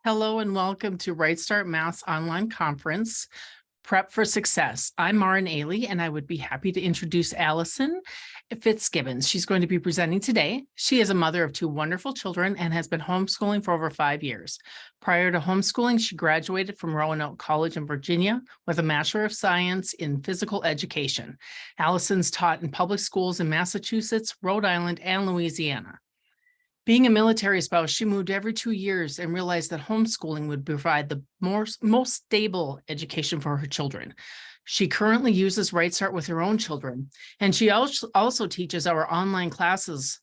Hello and welcome to RightStart Math's online conference, Prep for Success. I'm Marin Ailey, and I would be happy to introduce Allison Fitzgibbons. She's going to be presenting today. She is a mother of two wonderful children and has been homeschooling for over 5 years. Prior to homeschooling, she graduated from Roanoke College in Virginia with a Bachelor of Science in Physical Education. Allison's taught in public schools in Massachusetts, Rhode Island, and Louisiana. Being a military spouse, she moved every 2 years and realized that homeschooling would provide the most stable education for her children. She currently uses RightStart with her own children, and she also teaches our online classes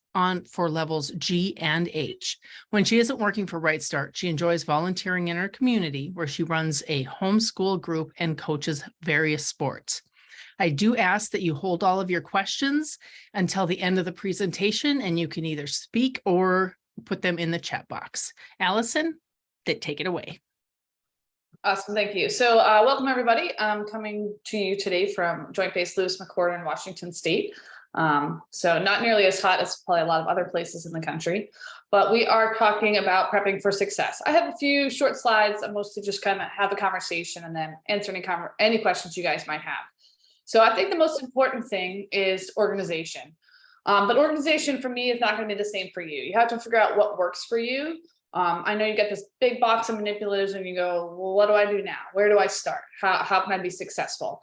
for levels G and H. When she isn't working for RightStart, she enjoys volunteering in her community where she runs a homeschool group and coaches various sports. I do ask that you hold all of your questions until the end of the presentation, and you can either speak or put them in the chat box. Allison, take it away. Awesome, thank you. So welcome everybody. I'm coming to you today from Joint Base Lewis McChordern, Washington State. So not nearly as hot as probably a lot of other places in the country, but we are talking about prepping for success. I have a few short slides. I'm mostly just kind of have a conversation and then answer any questions you guys might have. So I think the most important thing is organization. But organization for me is not going to be the same for you. You have to figure out what works for you. I know you get this big box of manipulatives and you go, well, what do I do now? Where do I start? How can I be successful?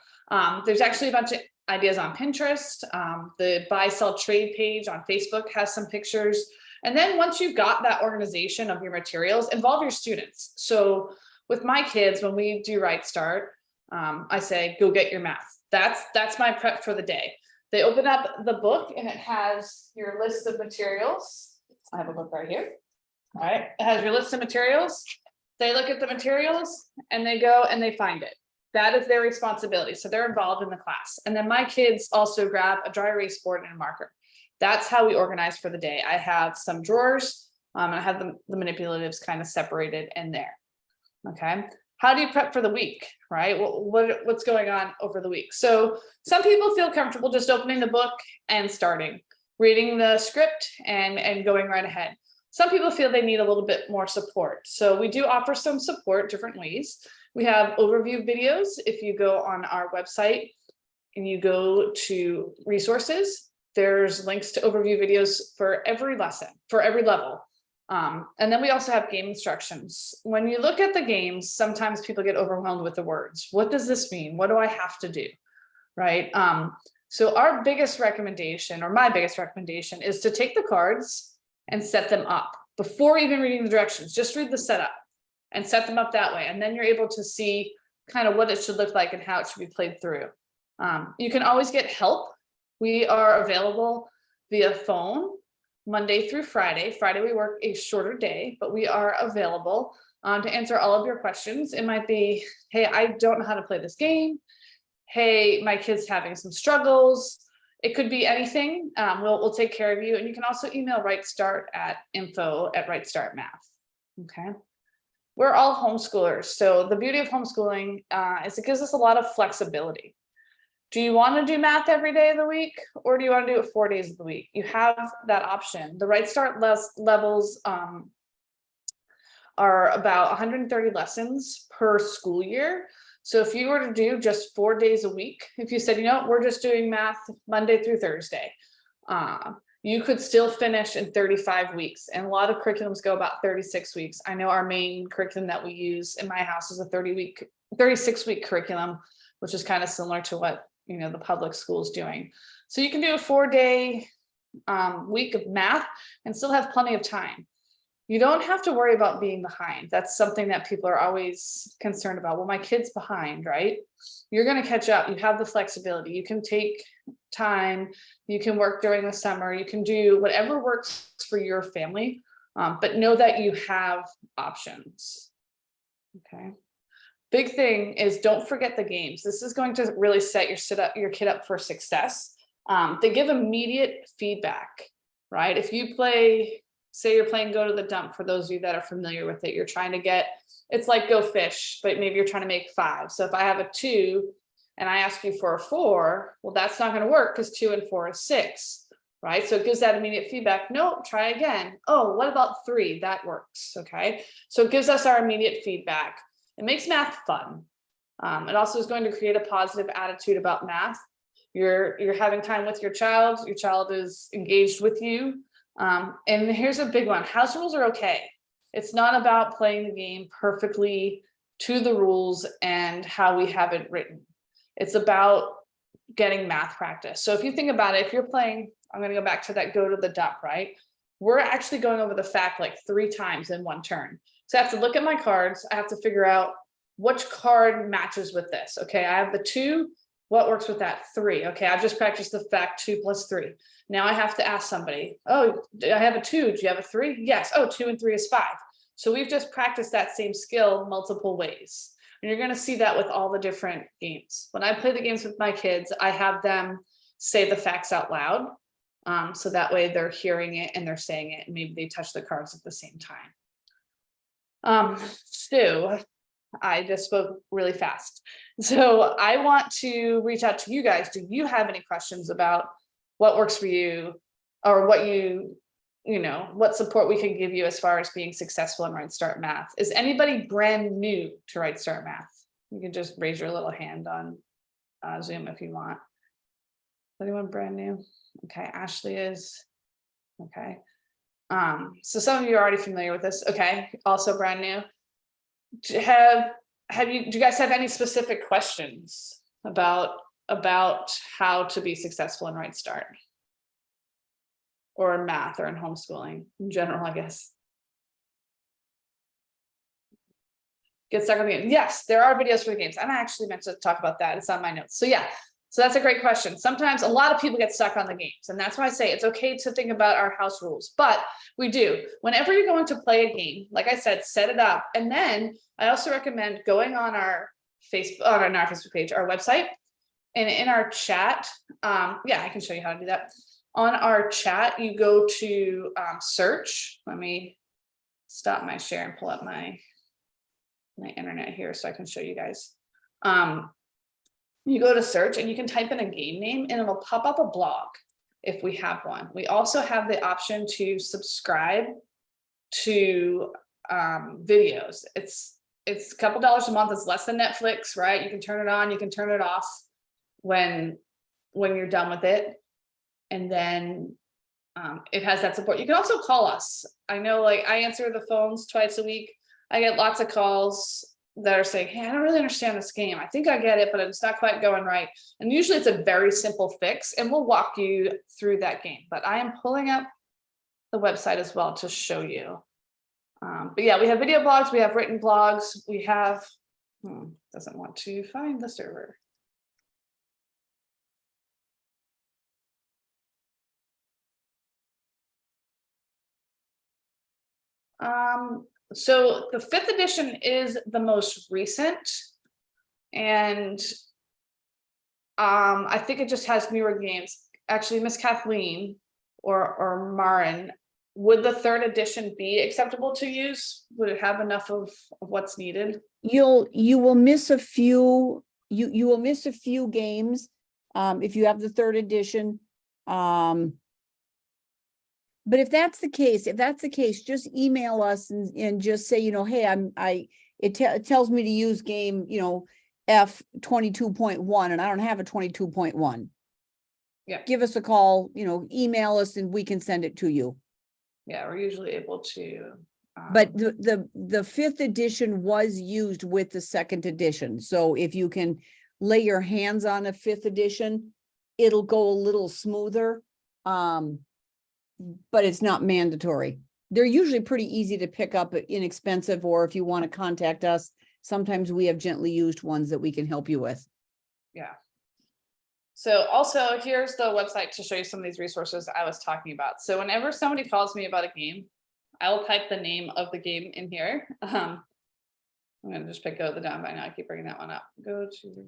There's actually a bunch of ideas on Pinterest. The buy, sell, trade page on Facebook has some pictures. And then once you've got that organization of your materials, involve your students. So with my kids, when we do RightStart, I say, go get your math. That's my prep for the day. They open up the book and it has your list of materials. I have a book right here. All right, it has your list of materials. They look at the materials and they go and they find it. That is their responsibility. So they're involved in the class. And then my kids also grab a dry erase board and a marker. That's how we organize for the day. I have some drawers and I have the manipulatives kind of separated in there. Okay. How do you prep for the week, right? What's going on over the week? So some people feel comfortable just opening the book and starting, reading the script and going right ahead. Some people feel they need a little bit more support. So we do offer some support different ways. We have overview videos. If you go on our website and you go to resources, there's links to overview videos for every lesson, for every level. And then we also have game instructions. When you look at the games, sometimes people get overwhelmed with the words. What does this mean? What do I have to do? Right? So our biggest recommendation, or my biggest recommendation, is to take the cards and set them up before even reading the directions. Just read the setup and set them up that way. And then you're able to see kind of what it should look like and how it should be played through. You can always get help. We are available via phone Monday through Friday. Friday, we work a shorter day, but we are available to answer all of your questions. It might be, hey, I don't know how to play this game. Hey, my kid's having some struggles. It could be anything. We'll take care of you. And you can also email RightStart at info@RightStartMath. Okay. We're all homeschoolers. So the beauty of homeschooling is it gives us a lot of flexibility. Do you want to do math every day of the week, or do you want to do it 4 days of the week? You have that option. The RightStart levels are about 130 lessons per school year. So if you were to do just 4 days a week, if you said, you know, we're just doing math Monday through Thursday, you could still finish in 35 weeks. And a lot of curriculums go about 36 weeks. I know our main curriculum that we use in my house is a 36-week curriculum, which is kind of similar to what the public school's doing. So you can do a 4-day week of math and still have plenty of time. You don't have to worry about being behind. That's something that people are always concerned about. Well, my kid's behind, right? You're going to catch up. You have the flexibility. You can take time. You can work during the summer. You can do whatever works for your family, but know that you have options. Okay. Big thing is don't forget the games. This is going to really set your kid up for success. They give immediate feedback, right? If you play, say you're playing Go to the Dump, for those of you that are familiar with it, you're trying to get, it's like Go Fish, but maybe you're trying to make 5. So if I have a 2 and I ask you for a 4, well, that's not going to work because 2 and 4 is 6. right? So it gives that immediate feedback. No, try again. Oh, what about 3? That works. Okay. So it gives us our immediate feedback. It makes math fun. It also is going to create a positive attitude about math. You're having time with your child is engaged with you. And here's a big one. House rules are okay. It's not about playing the game perfectly to the rules and how we have it written. It's about getting math practice. So if you think about it, if you're playing, I'm going to go back to that go to the dump, right? We're actually going over the fact like 3 times in one turn. So I have to look at my cards. I have to figure out which card matches with this. Okay, I have the 2. What works with that? 3. Okay, I've just practiced the fact 2 + 3. Now I have to ask somebody, oh, I have a 2. Do you have a 3? Yes. Oh, 2 and 3 is 5. So we've just practiced that same skill multiple ways. And you're going to see that with all the different games. When I play the games with my kids, I have them say the facts out loud. So that way they're hearing it and they're saying it, and maybe they touch the cards at the same time. Stu, I just spoke really fast. So I want to reach out to you guys. Do you have any questions about what works for you, or what what support we can give you as far as being successful in RightStart Math? Is anybody brand new to RightStart Math? You can just raise your little hand on Zoom if you want. Anyone brand new? Okay, Ashley is. Okay. So some of you are already familiar with this. Okay, also brand new. Do you guys have any specific questions about how to be successful in RightStart? Or in math, or in homeschooling in general, I guess. Get stuck on the game. Yes, there are videos for the games. And I actually meant to talk about that. It's on my notes. So yeah, so that's a great question. Sometimes a lot of people get stuck on the games, and that's why I say it's okay to think about our house rules. But we do. Whenever you're going to play a game, like I said, set it up. And then I also recommend going on our Facebook, on our Facebook page, our website, and in our chat. Yeah, I can show you how to do that. On our chat, you go to search. Let me stop my share and pull up my internet here so I can show you guys. You go to search and you can type in a game name and it'll pop up a blog if we have one. We also have the option to subscribe to videos. It's a couple dollars a month. It's less than Netflix, right? You can turn it on, you can turn it off when you're done with it. And then it has that support. You can also call us. I know, like, I answer the phones twice a week. I get lots of calls that are saying, hey, I don't really understand this game. I think I get it, but it's not quite going right. And usually it's a very simple fix, and we'll walk you through that game. But I am pulling up the website as well to show you. But yeah, we have video blogs, we have written blogs, we have, doesn't want to find the server. So the 5th edition is the most recent, and I think it just has newer games. Actually, Miss Kathleen or Marin, would the 3rd edition be acceptable to use? Would it have enough of what's needed? You will miss a few. You will miss a few games if you have the 3rd edition. But if that's the case, just email us and just say, hey, it tells me to use game, F 22.1, and I don't have a 22.1. Yeah. Give us a call, email us and we can send it to you. Yeah, we're usually able to. But the 5th edition was used with the 2nd edition. So if you can lay your hands on a 5th edition, it'll go a little smoother. But it's not mandatory. They're usually pretty easy to pick up, inexpensive, or if you want to contact us, sometimes we have gently used ones that we can help you with. Yeah. So also here's the website to show you some of these resources I was talking about. So whenever somebody calls me about a game, I will type the name of the game in here. I'm going to just pick Go to the Dump. I know I keep bringing that one up. Go to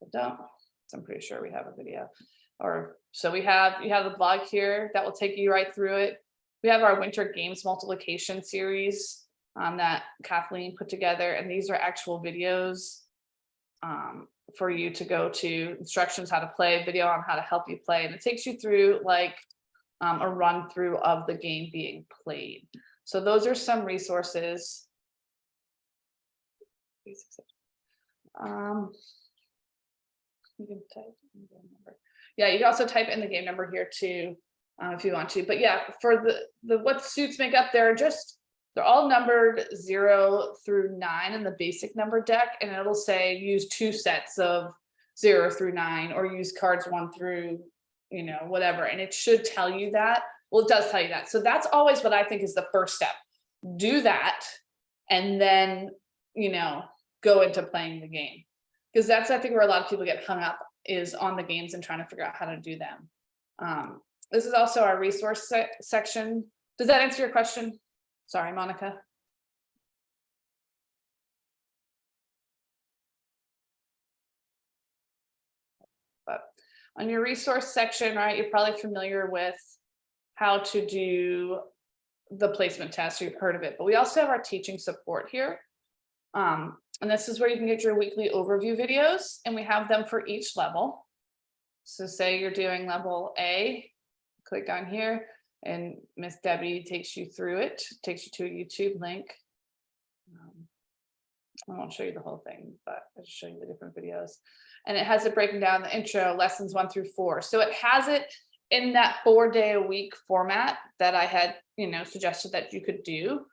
the Dump. So I'm pretty sure we have a video. So you have the blog here that will take you right through it. We have our winter games multiplication series that Kathleen put together, and these are actual videos for you to go to instructions, how to play, video on how to help you play. And it takes you through like a run through of the game being played. So those are some resources. You can type in the game number. Yeah, you can also type in the game number here too, if you want to. But yeah, for the what suits make up, they're all numbered 0 through 9 in the basic number deck, and it'll say use 2 sets of 0 through 9, or use cards 1 through, you know, whatever. And it should tell you that. Well, it does tell you that. So that's always what I think is the first step. Do that, and then, you know, go into playing the game. Because that's, I think, where a lot of people get hung up, is on the games and trying to figure out how to do them. This is also our resource section. Does that answer your question? Sorry, Monica. But on your resource section, right, you're probably familiar with how to do the placement test. You've heard of it, but we also have our teaching support here. And this is where you can get your weekly overview videos, and we have them for each level. So say you're doing level A, click on here, and Miss Debbie takes you through it, takes you to a YouTube link. I won't show you the whole thing, but I'll just show you the different videos. And it has it breaking down the intro, lessons 1 through 4. So it has it in that 4-day-a-week format that I had, you know, suggested that you could do.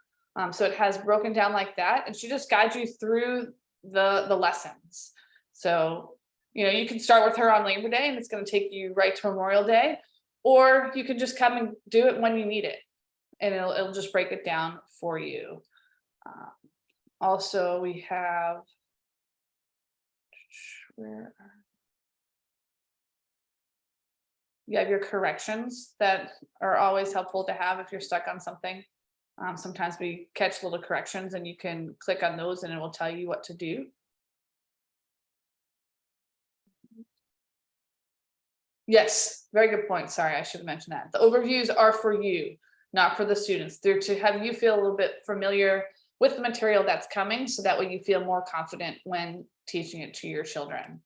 So it has broken down like that, and she just guides you through the lessons. So, you know, you can start with her on Labor Day, and it's going to take you right to Memorial Day, or you can just come and do it when you need it, and it'll just break it down for you. Also, we have you have your corrections that are always helpful to have if you're stuck on something. Sometimes we catch little corrections, and you can click on those and it will tell you what to do. Yes, very good point. Sorry, I should have mentioned that. The overviews are for you, not for the students. They're to have you feel a little bit familiar with the material that's coming, so that way you feel more confident when teaching it to your children.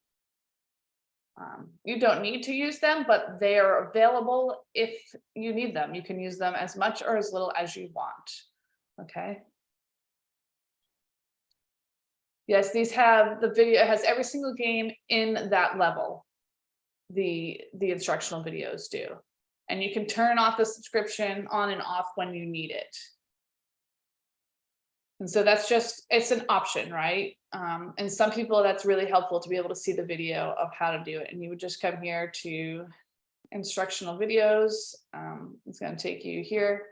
You don't need to use them, but they are available if you need them. You can use them as much or as little as you want. Okay. Yes, these have the video, it has every single game in that level. The instructional videos do. And you can turn off the subscription on and off when you need it. And so that's just, it's an option, right? And some people, that's really helpful to be able to see the video of how to do it. And you would just come here to instructional videos. It's going to take you here.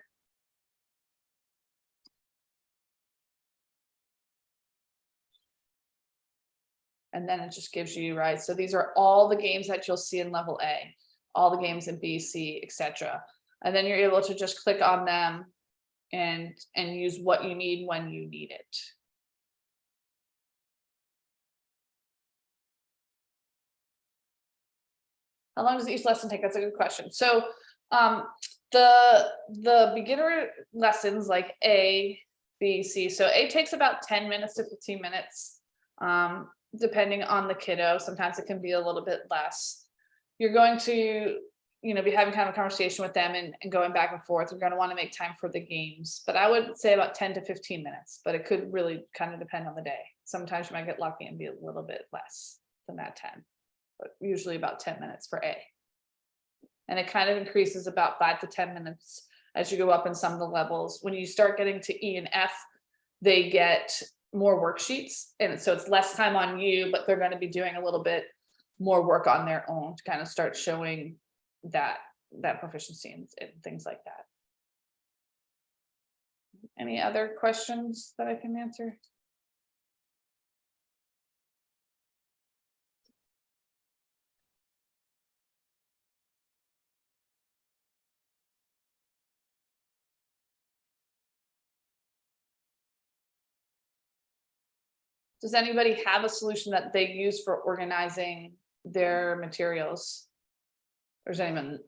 And then it just gives you, right? So these are all the games that you'll see in level A, all the games in B, C, etc. And then you're able to just click on them and use what you need when you need it. How long does each lesson take? That's a good question. So the beginner lessons like A, B, C. So A takes about 10 minutes to 15 minutes, depending on the kiddo. Sometimes it can be a little bit less. You're going to, you know, be having kind of a conversation with them and going back and forth. You're going to want to make time for the games, but I would say about 10 to 15 minutes, but it could really kind of depend on the day. Sometimes you might get lucky and be a little bit less than that 10, but usually about 10 minutes for A. And it kind of increases about 5 to 10 minutes as you go up in some of the levels. When you start getting to E and F, they get more worksheets. And so it's less time on you, but they're going to be doing a little bit more work on their own to kind of start showing that proficiency and things like that. Any other questions that I can answer? Does anybody have a solution that they use for organizing their materials? Or is anyone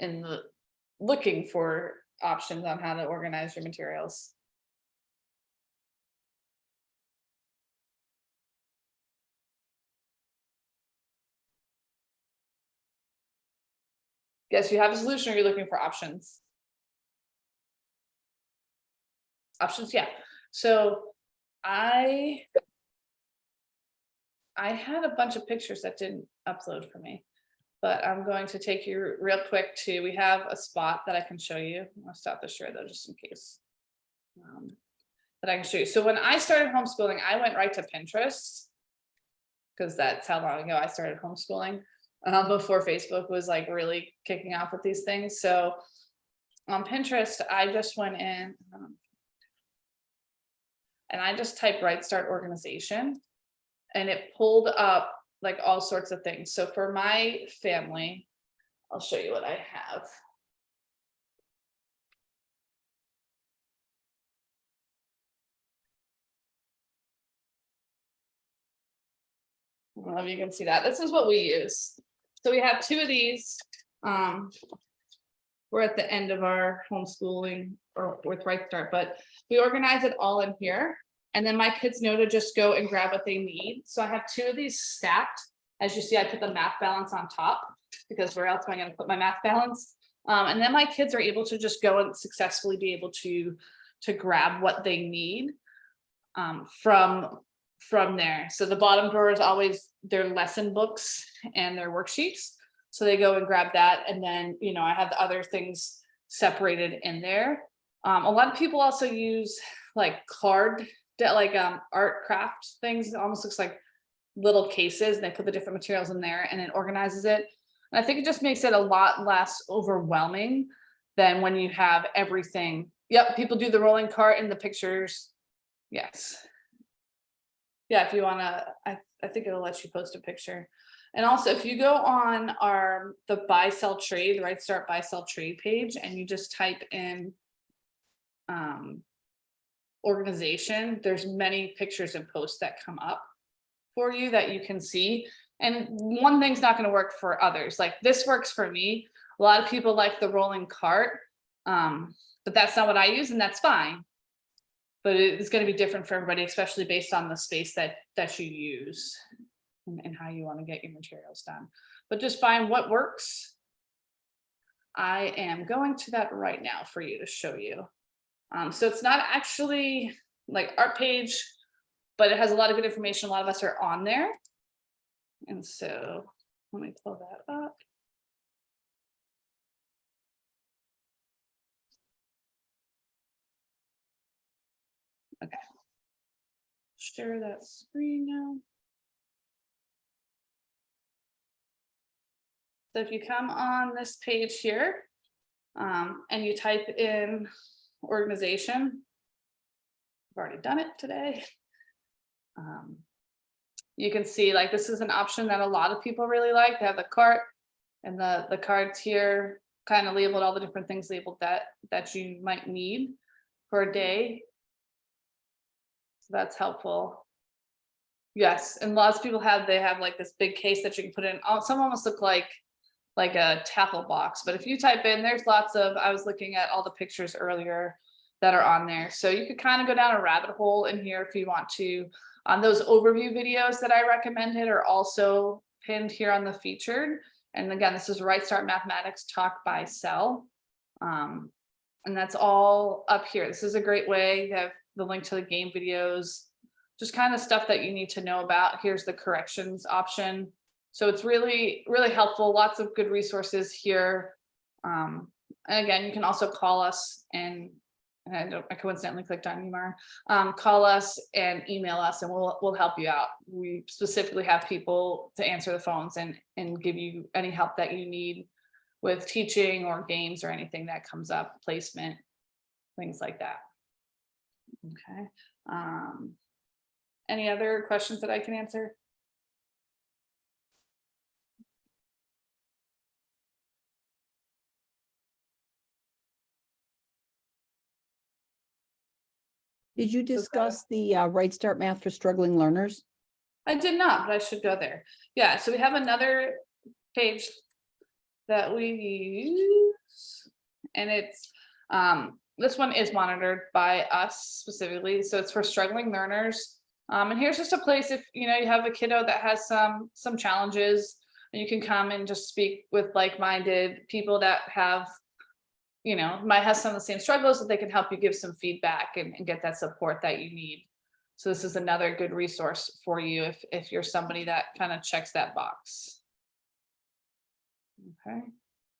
looking for options on how to organize your materials? Yes, you have a solution, or you're looking for options? Options, yeah. So I had a bunch of pictures that didn't upload for me, but I'm going to take you real quick to, we have a spot that I can show you. I'll stop the share though, just in case. That I can show you. So when I started homeschooling, I went right to Pinterest, because that's how long ago I started homeschooling, before Facebook was like really kicking off with these things. So on Pinterest, I just went in and I just typed RightStart organization, and it pulled up like all sorts of things. So for my family, I'll show you what I have. I don't know if you can see that. This is what we use. So we have two of these. We're at the end of our homeschooling or with RightStart, but we organize it all in here. And then my kids know to just go and grab what they need. So I have two of these stacked. As you see, I put the math balance on top, because where else am I going to put my math balance? And then my kids are able to just go and successfully be able to grab what they need from there. So the bottom drawer is always their lesson books and their worksheets. So they go and grab that. And then, you know, I have the other things separated in there. A lot of people also use like art craft things. It almost looks like little cases, and they put the different materials in there and it organizes it. And I think it just makes it a lot less overwhelming than when you have everything. Yep, people do the rolling cart in the pictures. Yes. Yeah, if you want to, I think it'll let you post a picture. And also, if you go on the buy, sell, trade, the RightStart buy, sell, trade page, and you just type in organization, there's many pictures and posts that come up for you that you can see. And one thing's not going to work for others. Like this works for me. A lot of people like the rolling cart, but that's not what I use, and that's fine. But it's going to be different for everybody, especially based on the space that you use and how you want to get your materials done. But just find what works. I am going to that right now for you to show you. So it's not actually like art page, but it has a lot of good information. A lot of us are on there. And so let me pull that up. Okay. Share that screen now. So if you come on this page here, and you type in organization, I've already done it today. You can see like this is an option that a lot of people really like. They have the cart, and the cards here kind of labeled all the different things labeled that you might need for a day. So that's helpful. Yes, and lots of people have like this big case that you can put in. Some almost look like a tackle box, but if you type in, there's lots of, I was looking at all the pictures earlier that are on there. So you could kind of go down a rabbit hole in here if you want to. Those overview videos that I recommended are also pinned here on the featured. And again, this is RightStart Mathematics Talk by Cell. And that's all up here. This is a great way. You have the link to the game videos, just kind of stuff that you need to know about. Here's the corrections option. So it's really, really helpful. Lots of good resources here. And again, you can also call us, and I coincidentally clicked on Umar. Call us and email us, and we'll help you out. We specifically have people to answer the phones and give you any help that you need with teaching or games or anything that comes up, placement, things like that. Okay. Any other questions that I can answer? Did you discuss the RightStart Math for Struggling Learners? I did not, but I should go there. Yeah, so we have another page that we use, and it's this one is monitored by us specifically, so it's for struggling learners. And here's just a place if you have a kiddo that has some challenges. You can come and just speak with like-minded people that have, might have some of the same struggles, that they can help you give some feedback and get that support that you need. So this is another good resource for you if you're somebody that kind of checks that box. Okay.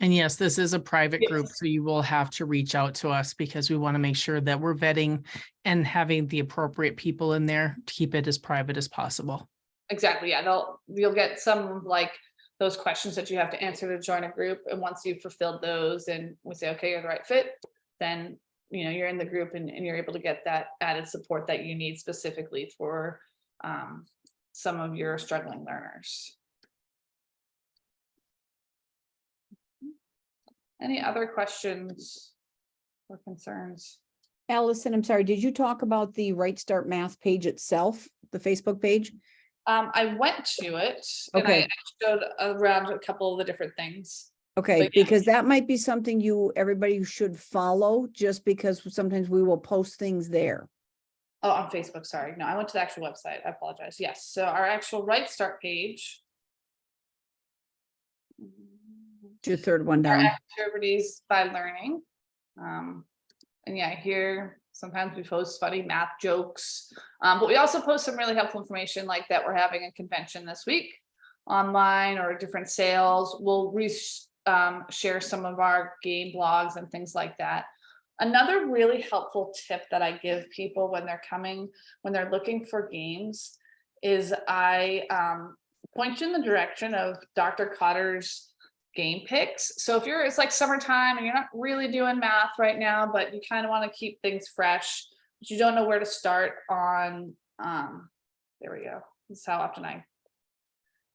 And yes, this is a private group, Yes. so you will have to reach out to us because we want to make sure that we're vetting and having the appropriate people in there to keep it as private as possible. Exactly. Yeah. You'll get some like those questions that you have to answer to join a group. And once you've fulfilled those and we say, okay, you're the right fit, then you're in the group and you're able to get that added support that you need specifically for some of your struggling learners. Any other questions or concerns? Allison, I'm sorry, did you talk about the RightStart Math page itself, the Facebook page? I went to it and I Okay. showed around a couple of the different things. Okay, But yeah. because that might be something everybody should follow, just because sometimes we will post things there. Oh, on Facebook, sorry. No, I went to the actual website. I apologize. Yes, so our actual RightStart page. Your third one Our down. activities by learning. And yeah, here sometimes we post funny math jokes, but we also post some really helpful information like that we're having a convention this week online or different sales. We'll share some of our game blogs and things like that. Another really helpful tip that I give people when they're looking for games is I point you in the direction of Dr. Cotter's game picks. So if it's like summertime and you're not really doing math right now, but you kind of want to keep things fresh, but you don't know where to start on, there we go. This is how often I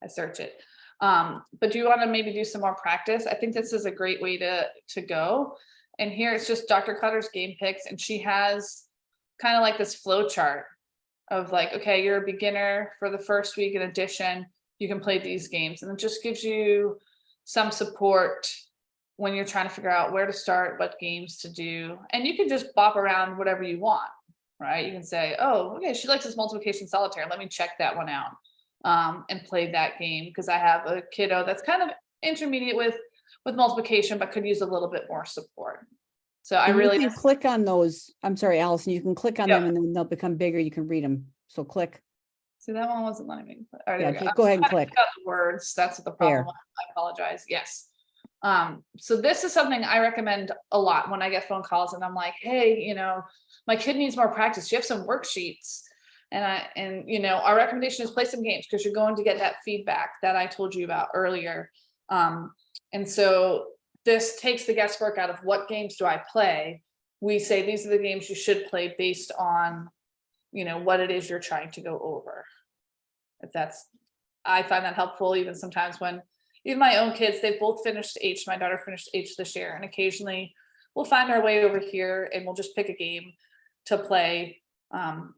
search it. But do you want to maybe do some more practice? I think this is a great way to go. And here it's just Dr. Cutter's game picks, and she has kind of like this flow chart of like, okay, you're a beginner for the first week in addition, you can play these games. And it just gives you some support when you're trying to figure out where to start, what games to do. And you can just bop around whatever you want, right? You can say, oh, okay, she likes this multiplication solitaire. Let me check that one out and play that game, because I have a kiddo that's kind of intermediate with multiplication, but could use a little bit more support. So I And really you can click on those. I'm sorry, Allison, you can click on Yep. them and then they'll become bigger. You can read them. So click. see that one wasn't letting me. All right, Yeah, there we just I'm go ahead and trying to click. pick out the words. That's what the problem There. was. I apologize. Yes. So this is something I recommend a lot when I get phone calls and I'm like, hey, my kid needs more practice. You have some worksheets. And our recommendation is play some games, because you're going to get that feedback that I told you about earlier. And so this takes the guesswork out of what games do I play. We say these are the games you should play based on, what it is you're trying to go over. I find that helpful even sometimes when even my own kids, they've both finished H. My daughter finished H this year, and occasionally we'll find our way over here and we'll just pick a game to play,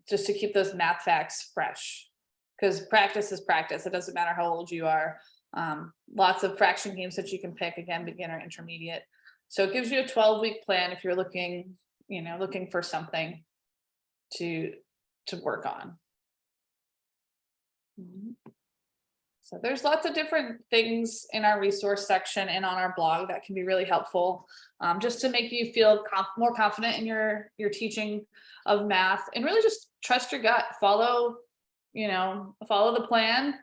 just to keep those math facts fresh, because practice is practice. It doesn't matter how old you are. Lots of fraction games that you can pick, again, beginner, intermediate. So it gives you a 12-week plan if you're looking for something to work on. So there's lots of different things in our resource section and on our blog that can be really helpful, just to make you feel more confident in your teaching of math, and really just trust your gut, follow the plan,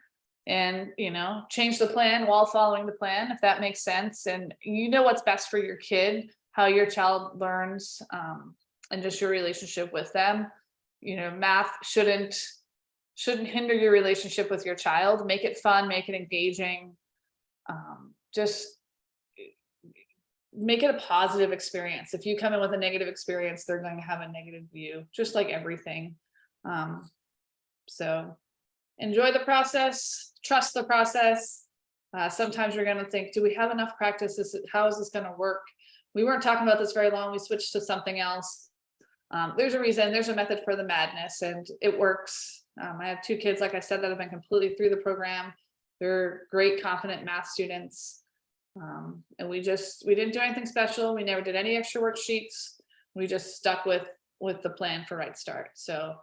and change the plan while following the plan, if that makes sense. And what's best for your kid, how your child learns, and just your relationship with them. Math shouldn't hinder your relationship with your child. Make it fun, make it engaging. Just make it a positive experience. If you come in with a negative experience, they're going to have a negative view, just like everything. So enjoy the process, trust the process. Sometimes you're going to think, do we have enough practice? How is this going to work? We weren't talking about this very long. We switched to something else. There's a reason, there's a method for the madness, and it works. I have 2 kids, like I said, that have been completely through the program. They're great, confident math students. And we didn't do anything special. We never did any extra worksheets. We just stuck with the plan for RightStart. So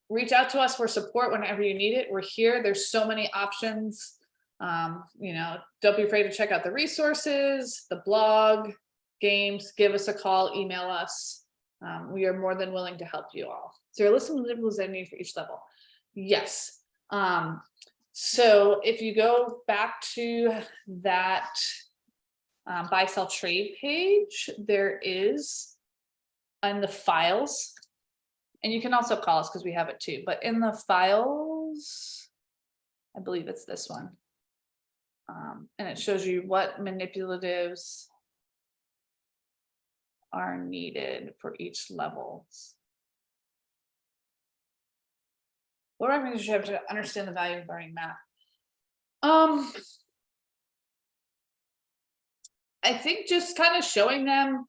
reach out to us for support whenever you need it. We're here. There's so many options You know, don't be afraid to check out the resources, the blog, games, give us a call, email us. We are more than willing to help you all. So your list of deliverables I need for each level. Yes. So if you go back to that buy, sell, trade page, there is on the files, and you can also call us because we have it too, but in the files, I believe it's this one. And it shows you what manipulatives are needed for each levels. What do I mean? You have to understand the value of learning math. I think just kind of showing them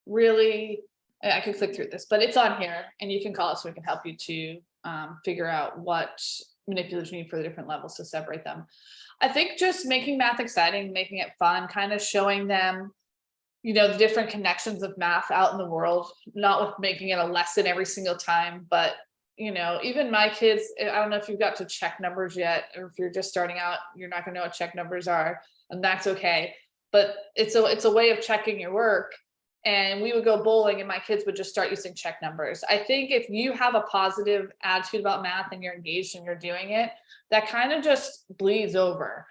really, I could click through this, but it's on here and you can call us so we can help you to figure out what manipulatives you need for the different levels to separate them. I think just making math exciting, making it fun, kind of showing them, you know, the different connections of math out in the world, not with making it a lesson every single time, but you know, even my kids, I don't know if you've got to check numbers yet, or if you're just starting out, you're not gonna know what check numbers are, and that's okay. But it's a way of checking your work. And we would go bowling and my kids would just start using check numbers. I think if you have a positive attitude about math and you're engaged and you're doing it, that kind of just bleeds over.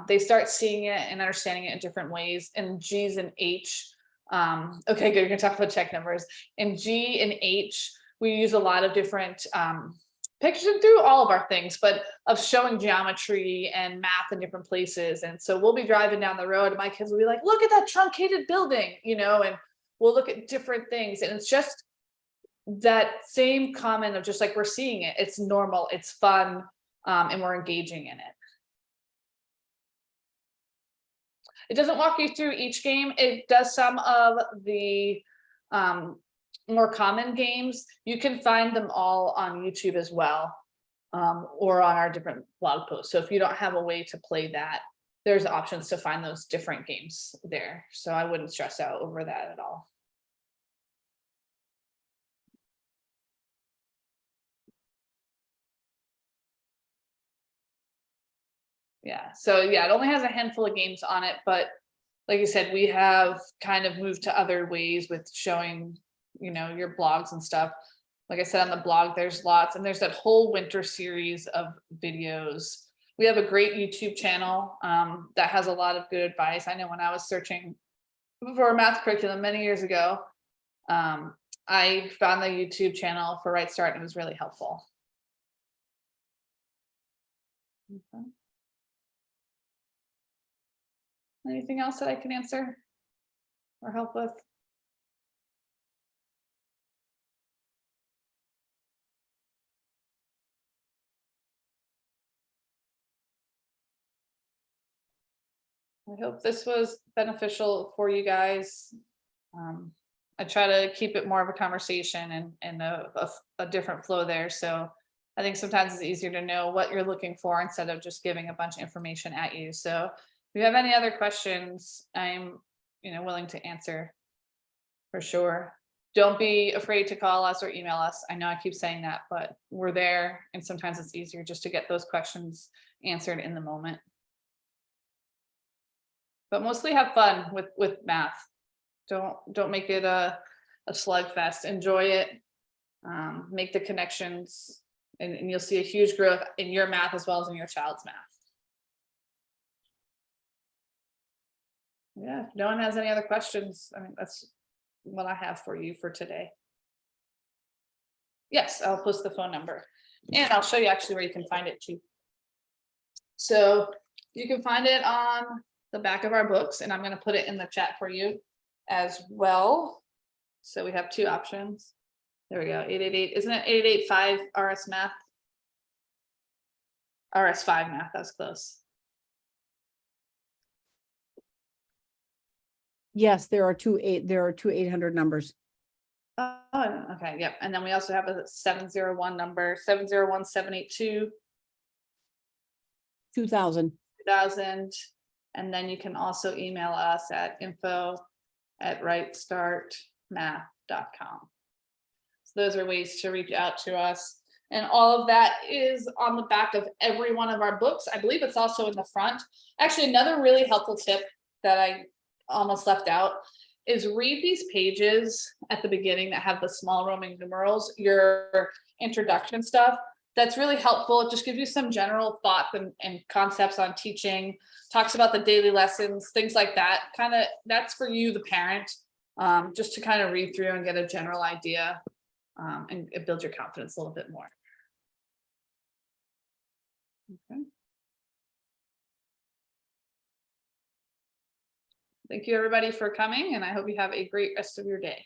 They start seeing it and understanding it in different ways. And G's and H, okay, good, you're gonna talk about check numbers. In G and H, we use a lot of different pictures and through all of our things, but of showing geometry and math in different places. And so we'll be driving down the road and my kids will be like, look at that truncated building, you know, and we'll look at different things. And it's just that same comment of just like, we're seeing it, it's normal, it's fun, and we're engaging in it. It doesn't walk you through each game. It does some of the more common games. You can find them all on YouTube as well, or on our different blog posts. So if you don't have a way to play that, there's options to find those different games there. So I wouldn't stress out over that at all. Yeah, so yeah, it only has a handful of games on it, but like I said, we have kind of moved to other ways with showing, you know, your blogs and stuff. Like I said, on the blog, there's lots, and there's that whole winter series of videos. We have a great YouTube channel that has a lot of good advice. I know when I was searching for a math curriculum many years ago, I found the YouTube channel for RightStart and it was really helpful. Okay. Anything else that I can answer or help with? I hope this was beneficial for you guys. I try to keep it more of a conversation and a different flow there. So I think sometimes it's easier to know what you're looking for instead of just giving a bunch of information at you. So if you have any other questions, I'm, you know, willing to answer for sure. Don't be afraid to call us or email us. I know I keep saying that, but we're there. And sometimes it's easier just to get those questions answered in the moment. But mostly have fun with math. Don't make it a slugfest. Enjoy it. Make the connections, and you'll see a huge growth in your math as well as in your child's math. Yeah, if no one has any other questions, I mean, that's what I have for you for today. Yes, I'll post the phone number and I'll show you actually where you can find it too. So you can find it on the back of our books, and I'm going to put it in the chat for you as well. So we have two options. There we go. 888, isn't it 8885 RS math? RS5 math, that's close. Yes, there are two 800 numbers. Oh, okay, yep. And then we also have a 701 number, 701-782 2000. 2000. And then you can also email us at info@rightstartmath.com. So those are ways to reach out to us. And all of that is on the back of every one of our books. I believe it's also in the front. Actually, another really helpful tip that I almost left out is read these pages at the beginning that have the small Roman numerals, your introduction stuff. That's really helpful. It just gives you some general thoughts and concepts on teaching, talks about the daily lessons, things like that. Kind of, that's for you, the parent, just to kind of read through and get a general idea, and it builds your confidence a little bit more. Okay. Thank you, everybody, for coming, and I hope you have a great rest of your day.